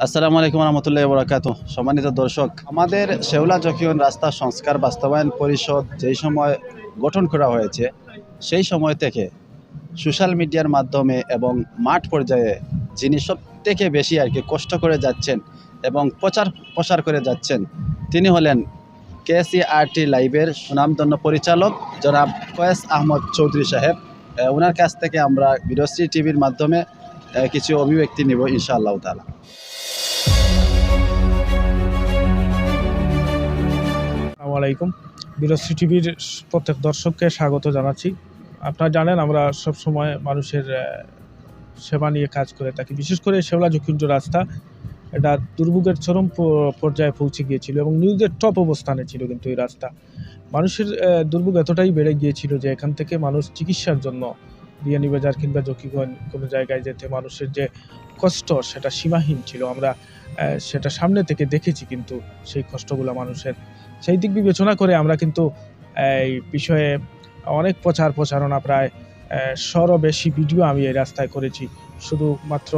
আসসালামু আলাইকুম রহমতুল্লাহ বরাকাত। সম্মানিত দর্শক, আমাদের শেওলা জকিউন রাস্তা সংস্কার বাস্তবায়ন পরিষদ যেই সময় গঠন করা হয়েছে সেই সময় থেকে সোশ্যাল মিডিয়ার মাধ্যমে এবং মাঠ পর্যায়ে যিনি সব থেকে বেশি আর কি কষ্ট করে যাচ্ছেন এবং প্রচার করে যাচ্ছেন তিনি হলেন কেসিআরটি লাইভের সুনামধন্য পরিচালক জনাব কয়েস আহমদ চৌধুরী সাহেব। ওনার কাছ থেকে আমরা বিরশ্রী টিভির মাধ্যমে কিছু অভিব্যক্তি নিব ইনশাআল্লাহ তাআলা। আসসালামু আলাইকুম। বিরশ্রী টিভির প্রত্যেক দর্শককে স্বাগত জানাচ্ছি। আপনারা জানেন আমরা সবসময় মানুষের সেবা নিয়ে কাজ করে থাকি। বিশেষ করে শেওলা জকিউন্ট রাস্তা এটা দুর্ভোগের চরম পর্যায়ে পৌঁছে গিয়েছিল এবং নিউজের টপ অবস্থানে ছিল। কিন্তু এই রাস্তা মানুষের দুর্ভোগ এতটাই বেড়ে গিয়েছিল যে এখান থেকে মানুষ চিকিৎসার জন্য বিয়ানীবাজার কিংবা জকিগঞ্জ কোনো জায়গায় যেতে মানুষের যে কষ্ট সেটা সীমাহীন ছিল। আমরা সেটা সামনে থেকে দেখেছি, কিন্তু সেই কষ্টগুলো মানুষের সেই দিক বিবেচনা করে আমরা কিন্তু এই বিষয়ে অনেক প্রচারণা প্রায় 100 বেশি ভিডিও আমি এই রাস্তায় করেছি, শুধুমাত্র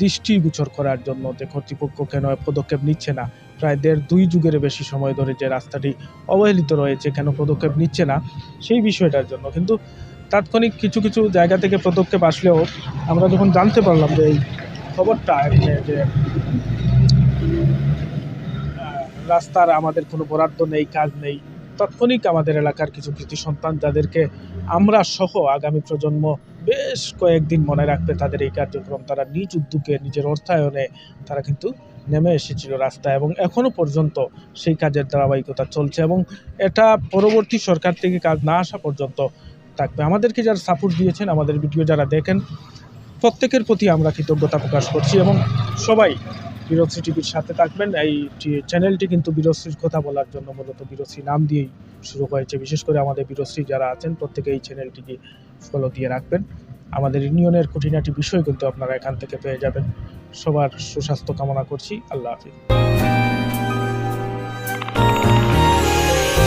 দৃষ্টিগোচর করার জন্য যে কর্তৃপক্ষ কেন পদক্ষেপ নিচ্ছে না। প্রায় 1.5-2 যুগের বেশি সময় ধরে যে রাস্তাটি অবহেলিত রয়েছে, কেন পদক্ষেপ নিচ্ছে না সেই বিষয়টার জন্য। কিন্তু তাৎক্ষণিক কিছু কিছু জায়গা থেকে পদক্ষেপ আসলেও আমরা যখন জানতে পারলাম যে এই খবরটা যে রাস্তার আমাদের কোনো বরাদ্দ নেই, কাজ নেই, তাৎক্ষণিক আমাদের এলাকার কিছু কৃতি সন্তান যাদেরকে আমরা সহ আগামী প্রজন্ম বেশ কয়েকদিন মনে রাখবে তাদের এই কার্যক্রম, তারা নিজ উদ্যোগে নিজের অর্থায়নে তারা কিন্তু নেমে এসেছিল রাস্তায় এবং এখনও পর্যন্ত সেই কাজের ধারাবাহিকতা চলছে এবং এটা পরবর্তী সরকার থেকে কাজ না আসা পর্যন্ত থাকবে। আমাদেরকে যারা সাপোর্ট দিয়েছেন, আমাদের ভিডিও যারা দেখেন, প্রত্যেকের প্রতি আমরা কৃতজ্ঞতা প্রকাশ করছি এবং সবাই বিরশ্রী টিভির সাথে থাকবেন। এই চ্যানেলটি কিন্তু বিরশ্রীর কথা বলার জন্য মূলত বিরশ্রী নাম দিয়েই শুরু হয়েছে। বিশেষ করে আমাদের বিরশ্রী যারা আছেন প্রত্যেকে এই চ্যানেলটিকে ফলো দিয়ে রাখবেন। আমাদের ইউনিয়নের খুঁটিনাটি বিষয় কিন্তু আপনারা এখান থেকে পেয়ে যাবেন। সবার সুস্বাস্থ্য কামনা করছি। আল্লাহ হাফিজ।